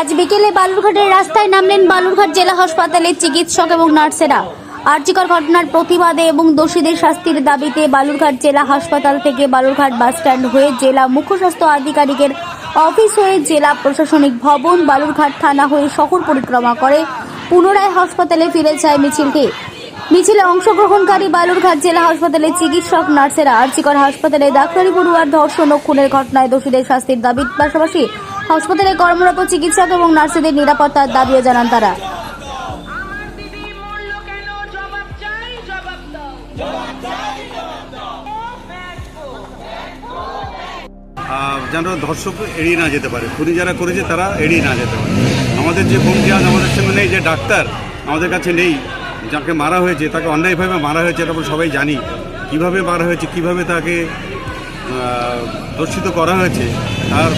আজ বিকেলে বালুরঘাটের রাস্তায় নামলেন বালুরঘাট জেলা হাসপাতালের চিকিৎসক এবং নার্সেরা। আর্যিকর ঘটনার প্রতিবাদে এবং দোষীদের শাস্তির দাবিতে বালুরঘাট জেলা হাসপাতাল থেকে বালুরঘাট বাসস্ট্যান্ড হয়ে জেলা মুখ্য স্বাস্থ্য আধিকারিকের অফিস হয়ে জেলা প্রশাসনিক ভবন, বালুরঘাট থানা হয়ে শহর পরিক্রমা করে পুনরায় হাসপাতালে ফিরে যায় মিছিলটি। মিছিলে অংশগ্রহণকারী বালুরঘাট জেলা হাসপাতালের চিকিৎসক নার্সেরা আর্যিকর হাসপাতালে ডাক্তারি পড়ুয়ার ধর্ষণ ও খুনের ঘটনায় দোষীদের শাস্তির দাবির পাশাপাশি হাসপাতালে কর্মরত চিকিৎসক এবং নার্সদের নিরাপত্তার দাবিও জানান তারা। যেন ধর্ষক এড়িয়ে না যেতে পারে, খুনি যারা করেছে তারা এড়িয়ে না যেতে পারে। আমাদের যে বোনটি আজ আমাদের সঙ্গে নেই, যে ডাক্তার আমাদের কাছে নেই, যাকে মারা হয়েছে তাকে অন্যায়ভাবে মারা হয়েছে, এটা আমরা সবাই জানি কিভাবে মারা হয়েছে, কিভাবে তাকে ধর্ষিত করা হয়েছে, তার